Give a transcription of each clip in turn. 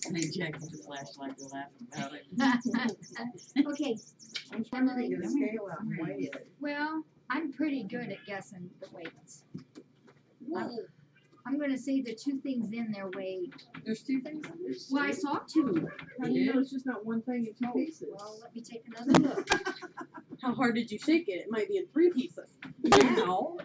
And then Jack with the flashlight, they're laughing about it. Okay, I'm trying to Emily, get a scale out and weigh it. well, I'm pretty good at guessing the weights. Whoa. I'm gonna say the two things in there weigh, There's two things in this? well, I saw two. How do you know it's just not one thing in two pieces? Well, let me take another look. How hard did you shake it? It might be in 3 pieces. No.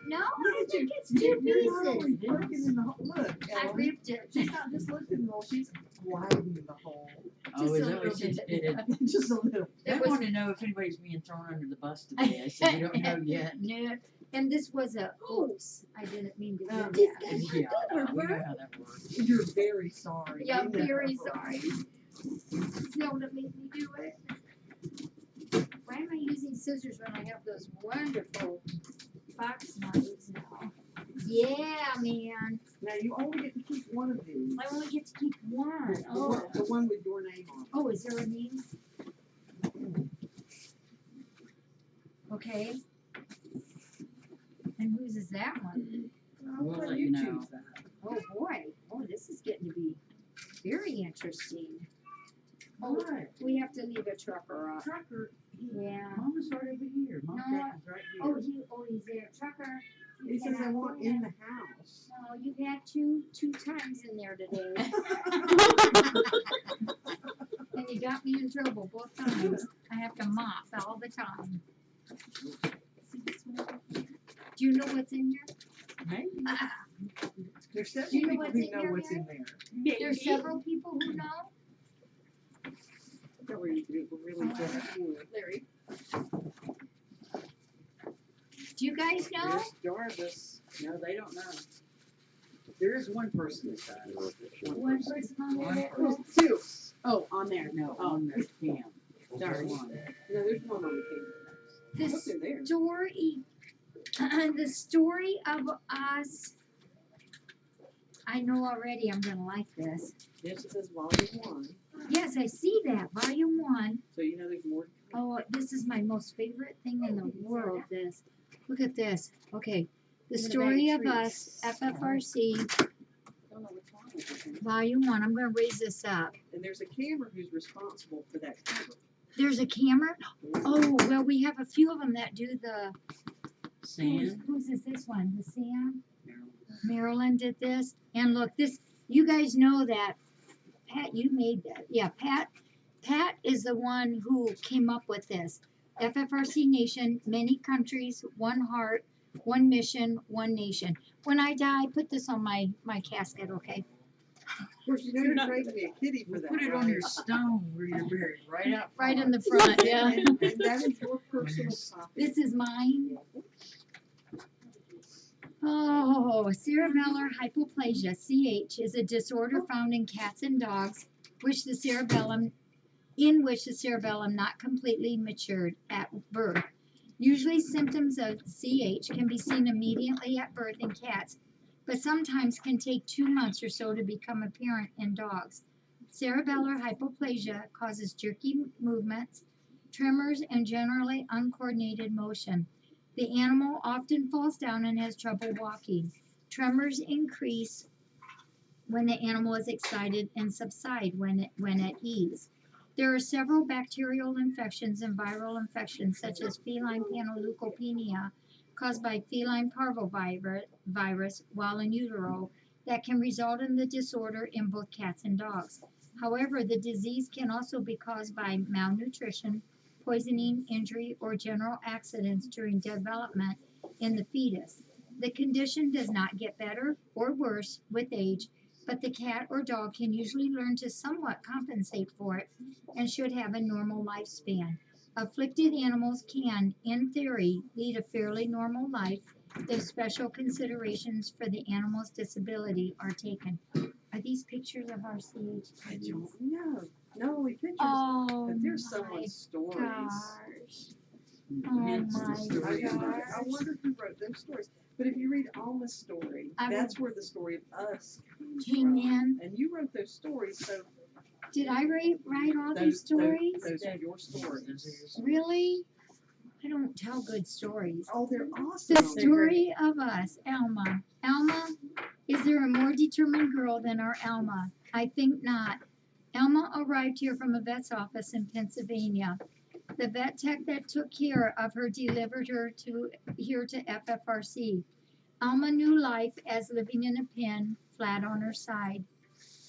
No, I Look at think you. it's two You're not only pieces. looking in the hole. Look, I Ellen. ripped it. She's not just looking in the hole, she's widening the hole. Oh, Just is a that what little she bit. did? Just a little. I It was- want to know if anybody's being thrown under the bus today. I said, we don't know yet. No, and this was a, oops, I didn't mean to do Oh. that. Yeah, we know how that works. You're very sorry. Yeah, I'm You know. very sorry. Zelda made me do it. Why am I using scissors when I have those wonderful box knives now? Yeah, man. Now, you only get to keep one of these. I only get to keep one. The Oh, one- The one with your name on it. oh, is there a name? Okay. And whose is that one? I'll We'll let let you you know. choose that. Oh, boy. Oh, this is getting to be very interesting. Oh, Alright. we have to leave a trucker off. Trucker, Yeah. Mama's right over here. Mom No, Jack is right Oh, here. he's there. Trucker. he says I want in the house. No, you had two times in there today. And you got me in trouble both times. I have to mop all the time. Do you know what's in here? Maybe. There's several Do you know people what's who in know there, what's in Mary? there. There's several people who know. That way you could really get it. Larry. Do you guys know? There's Jarvis. No, they don't know. There is one person that does. One person on there. One that- person. Oh, 2. Oh, on there. No, Oh. on the cam. Sorry. There's one. No, there's one on the camera. The Look, they're there. story, the story of us. I know already. I'm gonna like this. Yes, it says volume 1. Yes, I see that. Volume 1. So you know there's more. Oh, this is my most favorite thing in the world. This. Look at this. Okay. The In the story bag of of us, FFRC, Don't know what's wrong with it. Volume 1. I'm gonna raise this up. And there's a camera who's responsible for that cover. There's a camera. Oh, well, we have a few of them that do the. Sam. Whose is this one? The Sam. Marilyn. Marilyn did this. And look, this, you guys know that, Pat, you made that. Yeah, Pat is the one who came up with this. FFRC Nation, many countries, one heart, one mission, one nation. When I die, put this on my casket, okay? Of course, you know you're trading me a kitty for that. Put it on right? your stone where you're buried, right out Right front. in the front, yeah. And that is your personal copy. This is mine. Oh, cerebellar hypoplasia, CH, is a disorder found in cats and dogs in which the cerebellum not completely matured at birth. Usually symptoms of CH can be seen immediately at birth in cats, but sometimes can take 2 months or so to become apparent in dogs. Cerebellar hypoplasia causes jerky movements, tremors, and generally uncoordinated motion. The animal often falls down and has trouble walking. Tremors increase when the animal is excited and subside when at ease. There are several bacterial infections and viral infections such as feline panleukopenia caused by feline parvovirus while in utero that can result in the disorder in both cats and dogs. However, the disease can also be caused by malnutrition, poisoning, injury, or general accidents during development in the fetus. The condition does not get better or worse with age, but the cat or dog can usually learn to somewhat compensate for it and should have a normal lifespan. Afflicted animals can, in theory, lead a fairly normal life if special considerations for the animal's disability are taken. Are these pictures of our CH I kids? don't know. Not only pictures, Oh but there's my someone's stories. gosh. Hence the Oh my story. I wonder who wrote those stories. But if you read Alma's story, I that's where the story of us comes Came from. in. And you wrote those stories, so Did I write all these stories? Those are your stories. Really? I don't tell good stories. Oh, they're awesome. The story of us, Alma. Alma, is there a more determined girl than our Alma? I think not. Alma arrived here from a vet's office in Pennsylvania. The vet tech that took care of her delivered her here to FFRC. Alma knew life as living in a pen, flat on her side.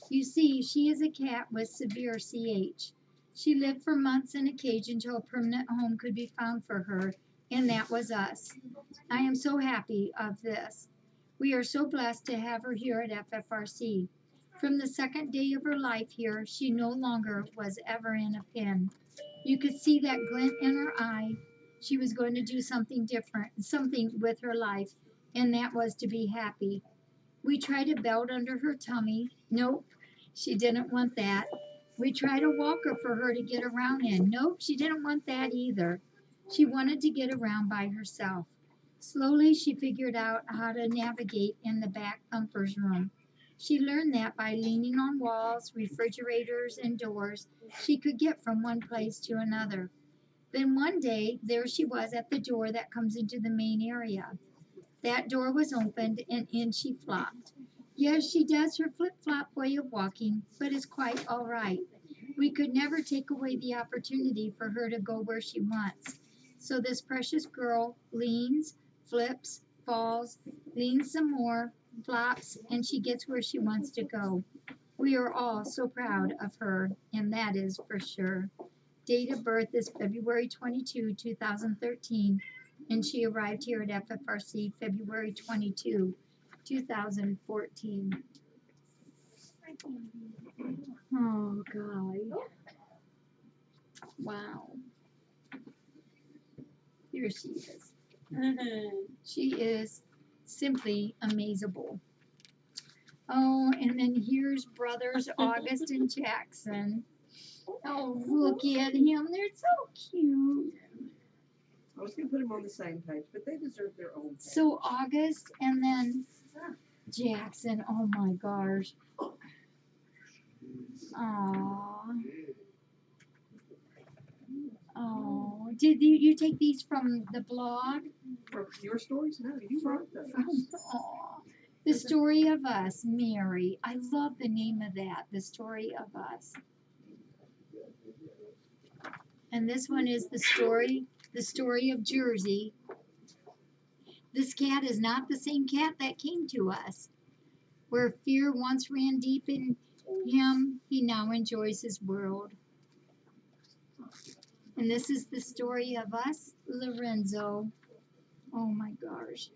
You see, she is a cat with severe CH. She lived for months in a cage until a permanent home could be found for her, and that was us. I am so happy of this. We are so blessed to have her here at FFRC. From the second day of her life here, she no longer was ever in a pen. You could see that glint in her eye. She was going to do something different, something with her life, and that was to be happy. We tried a belt under her tummy. Nope, she didn't want that. We tried a walker for her to get around in. Nope, she didn't want that either. She wanted to get around by herself. Slowly, she figured out how to navigate in the back thumper's room. She learned that by leaning on walls, refrigerators, and doors, she could get from one place to another. Then one day, there she was at the door that comes into the main area. That door was opened, and in she flopped. Yes, she does her flip-flop way of walking, but is quite all right. We could never take away the opportunity for her to go where she wants. So this precious girl leans, flips, falls, leans some more, flops, and she gets where she wants to go. We are all so proud of her, and that is for sure. Date of birth is February 22, 2013, and she arrived here at FFRC February 22, 2014. Oh, God. Wow. Here she is. She is simply amazable. Oh, and then here's brothers August and Jackson. Oh, look at him. They're so cute. I was gonna put them on the same page, but they deserve their own page. So August and then Jackson. Oh my gosh. Aww. Oh, did you take these from the blog? For your stories? No, you wrote those. Aw. The Story of Us, Mary. I love the name of that, The Story of Us. And this one is the story of Jersey. This cat is not the same cat that came to us. Where fear once ran deep in him, he now enjoys his world. And this is the story of us, Lorenzo. Oh my gosh.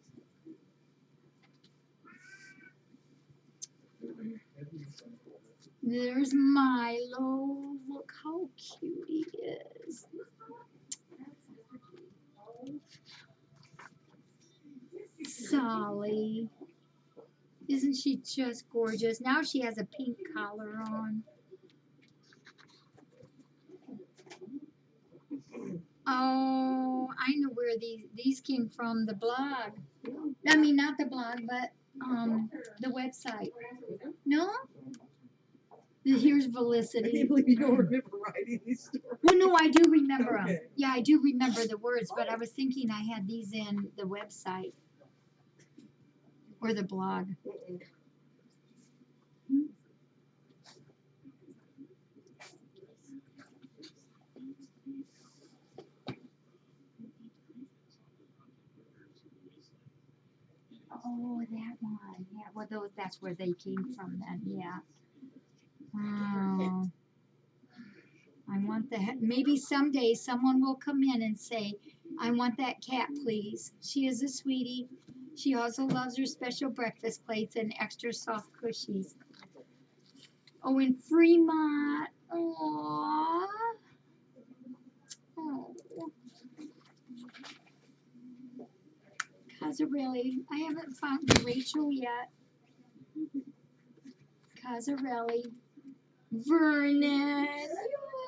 There's Milo. Look how cute he is. Solly. Isn't she just gorgeous? Now she has a pink collar on. Oh, I know where these came from, the blog. I mean, not the blog, but the website. No? Here's I Felicity. can't believe you don't remember writing these stories. Well, no, I do remember them. Okay. Yeah, I do remember the words, but I was thinking I had these in the website or the blog. Mm-mm. Oh, that one. Yeah, well, that's where they came from then. Yeah. Wow. I want that. Maybe someday someone will come in and say, I want that cat, please. She is a sweetie. She also loves her special breakfast plates and extra soft cushies. Oh, in Fremont. Aww. Oh. Cazarelli. I haven't found Rachel yet. Cazarelli. Vernon.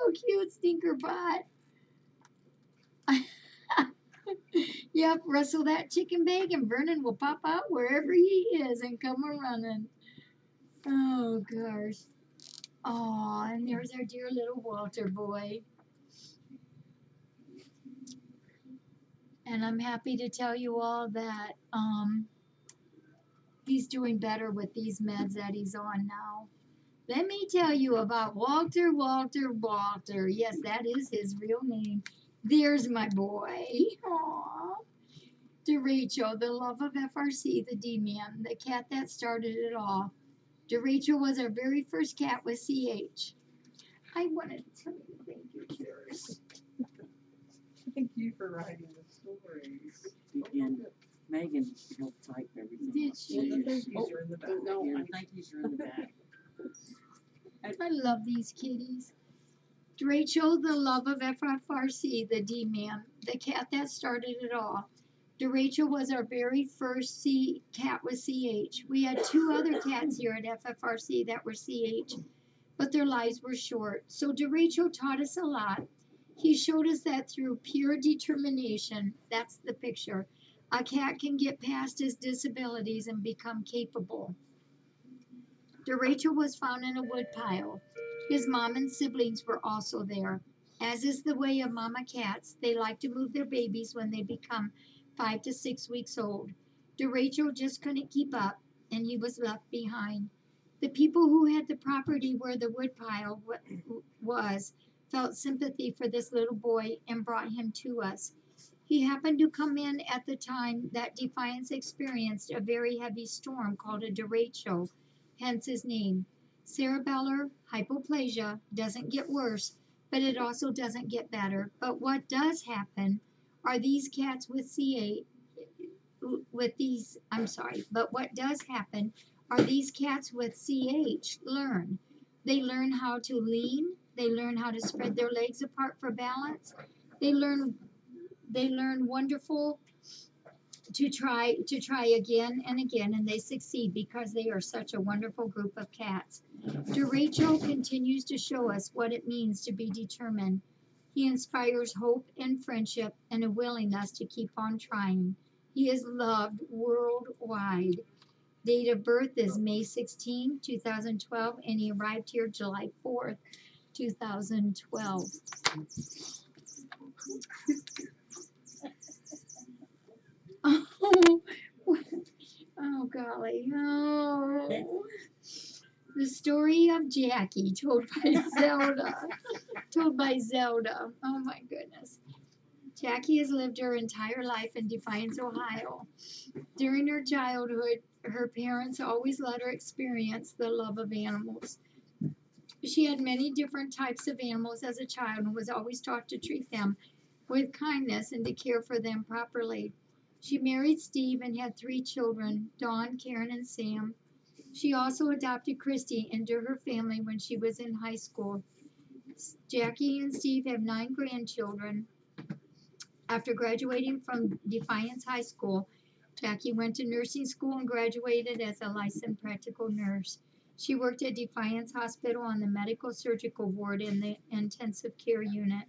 Oh, cute stinker butt. Yep, rustle that chicken bag and Vernon will pop out wherever he is and come a running. Oh, gosh. Aw, and there's our dear little Walter boy. And I'm happy to tell you all that he's doing better with these meds that he's on now. Let me tell you about Walter, Walter, Walter. Yes, that is his real name. There's my boy. Aww. To Rachel, the love of FRC, the D-Man, the cat that started it all. To Rachel was our very first cat with CH. I wanted to tell you thank you, Cheers. Thank you for writing the stories. And Megan helped type everything. Did up. she? Well, the thank yous are in the back. No, I think these are in the back. I love these kitties. Rachel, the love of FFRC, the D-Man, the cat that started it all. Rachel was our very first cat with CH. We had 2 other cats here at FFRC that were CH, but their lives were short. So Rachel taught us a lot. He showed us that through pure determination, that's the picture, a cat can get past his disabilities and become capable. Rachel was found in a woodpile. His mom and siblings were also there. As is the way of mama cats, they like to move their babies when they become 5 to 6 weeks old. Rachel just couldn't keep up, and he was left behind. The people who had the property where the woodpile was felt sympathy for this little boy and brought him to us. He happened to come in at the time that Defiance experienced a very heavy storm called a derecho, hence his name. Cerebellar hypoplasia doesn't get worse, but it also doesn't get better. But what does happen are these cats with but what does happen are these cats with CH learn. They learn how to lean, they learn how to spread their legs apart for balance. They learn wonderful to try again and again, and they succeed because they are such a wonderful group of cats. Rachel continues to show us what it means to be determined. He inspires hope and friendship and a willingness to keep on trying. He is loved worldwide. Date of birth is May 16, 2012, and he arrived here July 4th, 2012. Oh, golly. Oh. The story of Jackie, told by Zelda. Oh, my goodness. Jackie has lived her entire life in Defiance, Ohio. During her childhood, her parents always let her experience the love of animals. She had many different types of animals as a child and was always taught to treat them with kindness and to care for them properly. She married Steve and had 3 children, Dawn, Karen, and Sam. She also adopted Christy into her family when she was in high school. Jackie and Steve have 9 grandchildren. After graduating from Defiance High School, Jackie went to nursing school and graduated as a licensed practical nurse. She worked at Defiance Hospital on the medical surgical ward in the intensive care unit.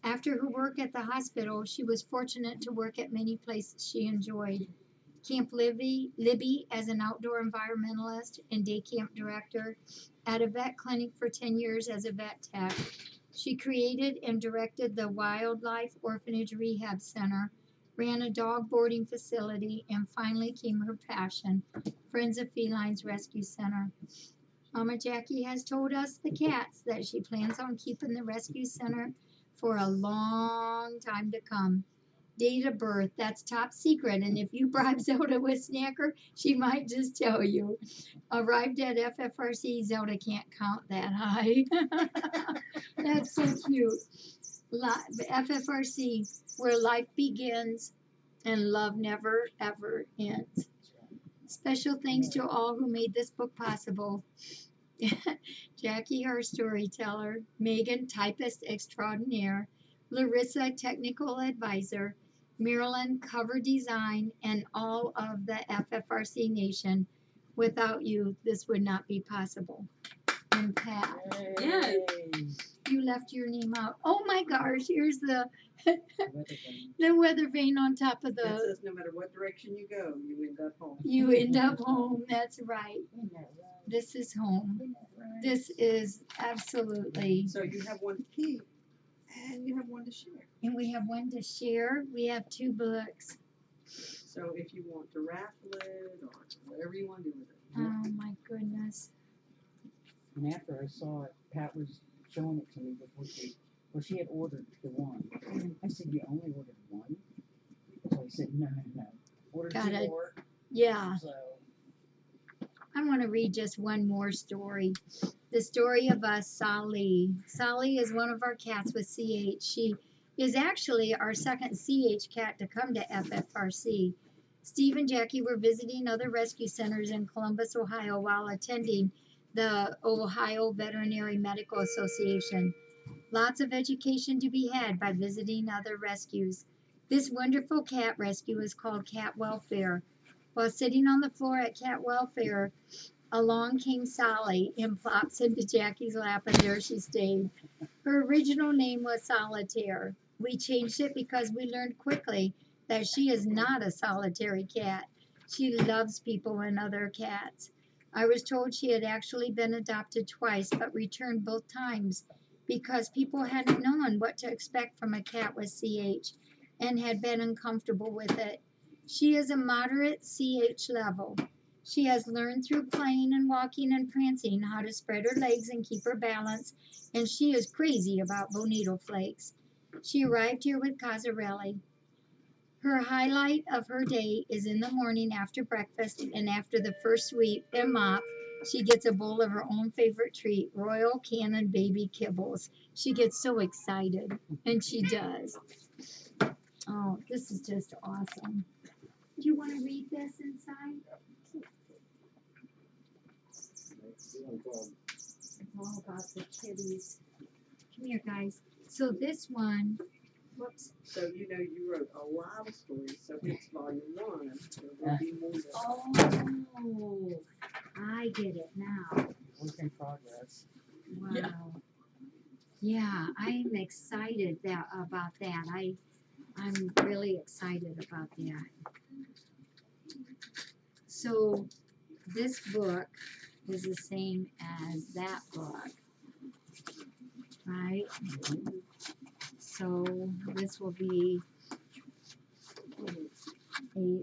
After her work at the hospital, she was fortunate to work at many places she enjoyed. Camp Libby as an outdoor environmentalist and day camp director, at a vet clinic for 10 years as a vet tech. She created and directed the Wildlife Orphanage Rehab Center, ran a dog boarding facility, and finally came her passion, Friends of Felines Rescue Center. Mama Jackie has told us, the cats, that she plans on keeping the rescue center for a long time to come. Date of birth, that's top secret, and if you bribe Zelda with Snacker, she might just tell you. Arrived at FFRC, Zelda can't count that high. That's so cute. FFRC, where life begins and love never ever ends. Special thanks to all who made this book possible. Jackie, our storyteller, Megan, typist extraordinaire, Larissa, technical advisor, Marilyn, cover design, and all of the FFRC Nation. Without you, this would not be possible. And Pat, Yes. you left your name out. Oh my gosh, here's the weather vane on top of It the, says no matter what direction you go, you end up home. you end up home. That's right. This is home. This is absolutely, So you have one to keep, and you have one to share. And we have one to share. We have 2 books. So if you want to raffle it or whatever you want to do with it. Oh my goodness. And after I saw it, Pat was showing it to me before she had ordered the one. I said, you only ordered one? So he said, no. Ordered Got 2 it. more. Yeah. So, I want to read just one more story. The story of Sally. Sally is one of our cats with CH. She is actually our second CH cat to come to FFRC. Steve and Jackie were visiting other rescue centers in Columbus, Ohio while attending the Ohio Veterinary Medical Association. Lots of education to be had by visiting other rescues. This wonderful cat rescue is called Cat Welfare. While sitting on the floor at Cat Welfare, along came Sally and plops into Jackie's lap, and there she stayed. Her original name was Solitaire. We changed it because we learned quickly that she is not a solitary cat. She loves people and other cats. I was told she had actually been adopted twice, but returned both times because people hadn't known what to expect from a cat with CH and had been uncomfortable with it. She is a moderate CH level. She has learned through playing and walking and prancing how to spread her legs and keep her balance, and she is crazy about bonito flakes. She arrived here with Cazarelli. Her highlight of her day is in the morning after breakfast and after the first sweep and mop. She gets a bowl of her own favorite treat, Royal Canin baby kibbles. She gets so excited, and she does. Oh, this is just awesome. Do you want to read this inside? It's all about the kitties. Come here, guys. So this one, whoops. So you know you wrote a lot of stories, so it's volume 1. So there'll be more. Oh, I get it now. work in progress. Wow. Yeah, I'm excited about that. I'm really excited about that. So this book is the same as that book, right? So this will be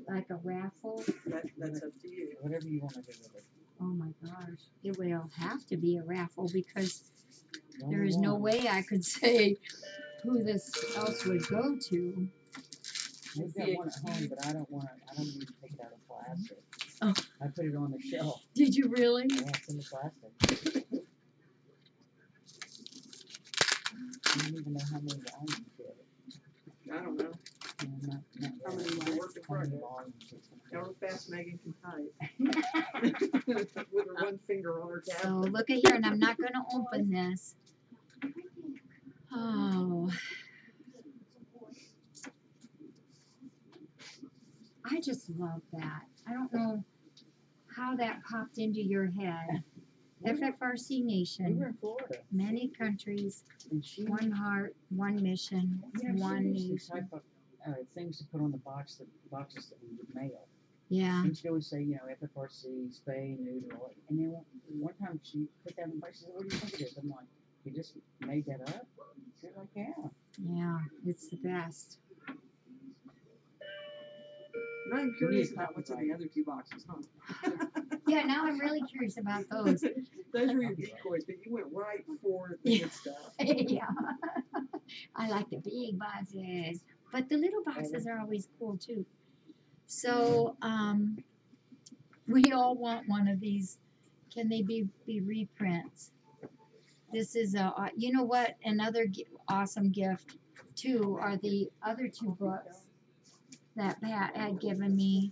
like a raffle. That's up to you. Whatever you want to do with it. Oh my gosh, it will have to be a raffle because The there only is no one. way I could say who this else would go to. We've got one at home, but I don't need to take it out of plastic. Oh. I put it on the shelf. Did you really? Yeah, it's in the plastic. I don't even know how many volumes it is. I don't know. Not How many really. work in How many progress? volumes it's gonna How fast Megan can type. With her one finger on her So tablet. look at here, and I'm not going to open this. Oh. I just love that. I don't know how that popped into your head. FFRC be. We Nation, were in Florida, many countries, and she one heart, one mission, one she used to nation. type up things to put on the boxes that we would mail. Yeah. And she'd always say, FFRC, spay, neuter, all that. And then one time she put that in the box. She said, "What do you think it is?" I'm like, "You just made that up?" She's like, "Yeah." Yeah, it's the best. Now I'm curious about what's in the other 2 boxes, huh? Yeah, now I'm really curious about those. Those were your decoys, but you went right for the good stuff. Yeah. I like the big boxes, but the little boxes are always cool too. So, we all want one of these. Can they be reprints? This is you know what? Another awesome gift too are the other 2 books that Pat had given me.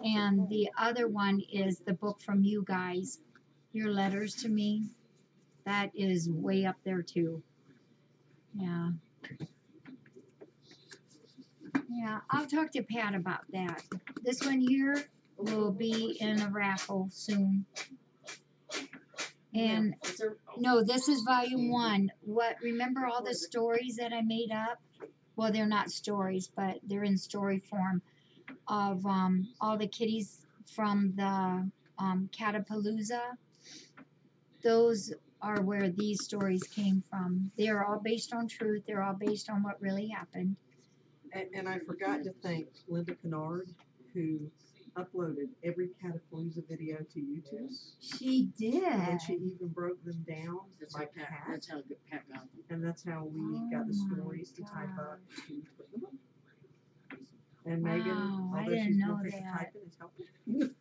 And the other one is the book from you guys, your letters to me. That is way up there too. Yeah. Yeah, I'll talk to Pat about that. This one here will be in a raffle soon. And no, this is volume 1. Remember all the stories that I made up? Well, they're not stories, but they're in story form of all the kitties from the Catapalooza. those are where these stories came from. They are all based on truth. They're all based on what really happened. And I forgot to thank Linda Kennard, who uploaded every Catapalooza video to YouTube. She did. And she even broke them down That's by how Pat, cat. that's how good Pat got them. And that's how we got the Oh my stories to type up to put them up. And Wow, Megan, I although didn't she's know more good at that. typing, is helping.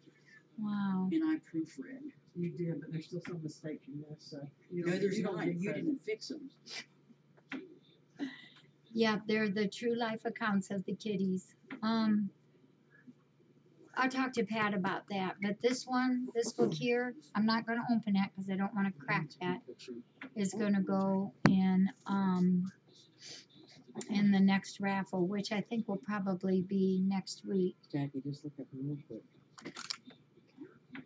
Wow. And I proofread. You did, but there's still some mistakes you missed, so. You No, don't- there's you don't not, get you credit. didn't fix them. Yeah, they're the true life accounts of the kitties. I'll talk to Pat about that, but this book here, I'm not gonna open it because I don't want to crack that. Is gonna go in the next raffle, which I think will probably be next week. Jackie, just look up real quick.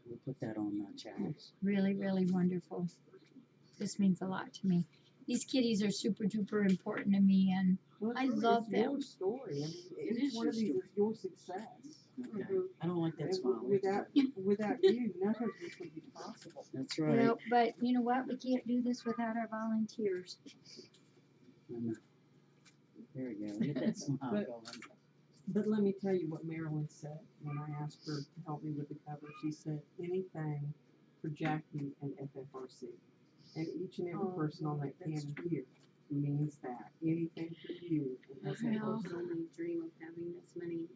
We'll put that on channels. Really, really wonderful. This means a lot to me. These kitties are super duper important to me, and Well, I it's love it's them. your story. I mean, It each is one your of these story. is your success. Okay. Mhm. I don't like that And smile. without you, none of this would be possible. That's right. well, but you know what? We can't do this without our volunteers. There we go. Get that smile But- going. But let me tell you what Marilyn said when I asked her to help me with the cover. She said anything for Jackie and FFRC. And each and every person on that that's canon here means that. Anything for you. And I Well. also only dream of having as many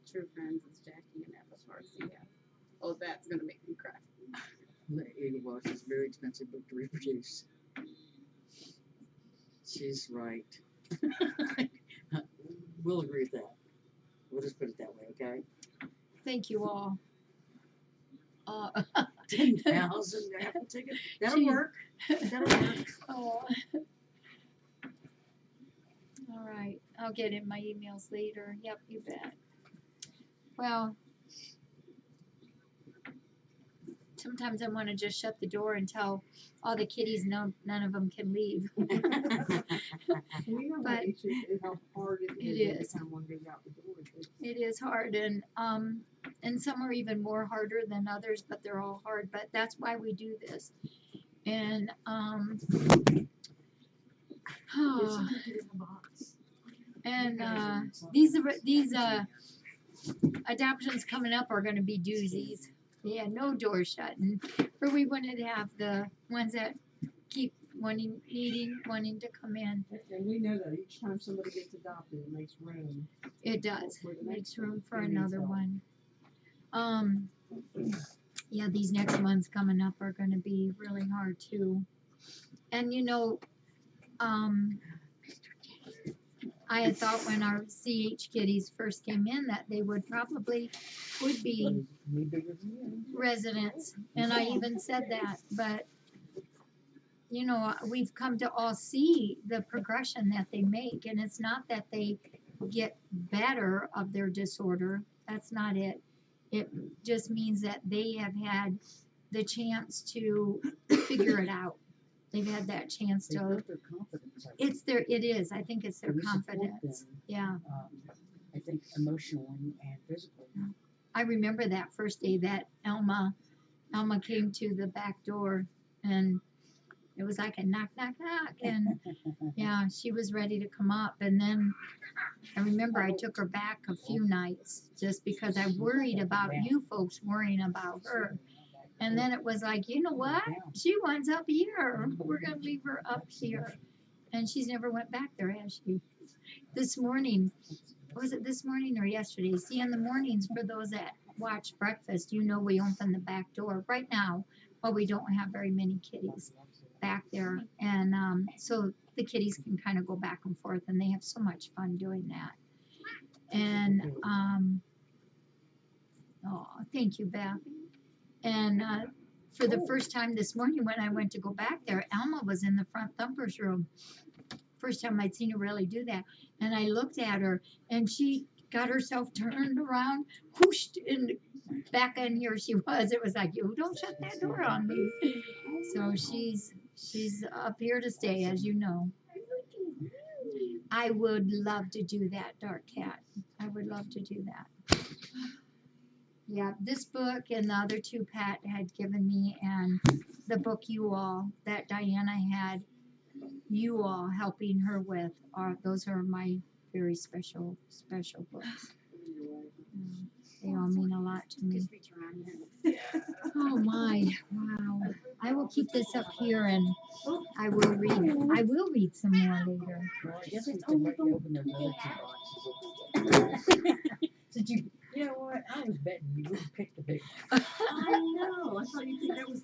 true friends as Jackie and FSRC have. Oh, that's gonna make me cry. Eagle Wash is a very expensive book to reproduce. She's right. We'll agree with that. We'll just put it that way, okay? Thank you all. 10,000 raffle tickets. That'll Gee. work. That'll work. Oh. All right, I'll get in my emails later. Yep, you bet. Well, sometimes I want to just shut the door and tell all the kitties none of them can leave. we know But how hard it it is is. every time one goes out the door. It is hard, and some are even more harder than others, but they're all hard. But that's why we do this. And these adoptions coming up are going to be doozies. Yeah, no door shutting, or we wouldn't have the ones that keep wanting to come in. And we know that each time somebody gets adopted, it makes room. It does. For the Makes next room for Who needs another help? one. Yeah, these next ones coming up are gonna be really hard too. And you know, I had thought when our CH kitties first came in that they would be Way bigger than you. residents, and I even said that, but you know, we've come to all see the progression that they make, and it's not that they get better of their disorder. That's not it. It just means that they have had the chance to figure it out. They've had that chance They to. built their confidence. I think. It is. I think it's their We support confidence. them, Yeah. I think emotionally and physically. I remember that first day that Elma came to the back door, and it was like a knock, knock, knock, and yeah, she was ready to come up. And then I remember I took her back a few nights just because I worried about you folks worrying about her. And then it was like, you know what? She wants up here. We're gonna leave her up here. And she's never went back there, has she? This morning, was it this morning or yesterday? See, in the mornings, for those that watch breakfast, you know we open the back door right now, but we don't have very many kitties back there. And so the kitties can kind of go back and forth, and they have so much fun doing that. And oh, thank you, Beth. And for the first time this morning when I went to go back there, Alma was in the front thumper's room. First time I'd seen her really do that. And I looked at her, and she got herself turned around, whooshed, and back in here she was. It was like, you don't shut that door on me. So she's up here to stay, as you know. I would love to do that, Dark Cat. I would love to do that. Yeah, this book and the other two Pat had given me, and the book you all that Diana had, you all helping her with, are those are my very special books. They all mean a lot to me. Just reach around here. Oh my, wow. I will keep this up here and I will read some more later. Well, I guess we can let you open those other two boxes. Since you know what? I was betting you would pick the big one. I know. I thought you think that was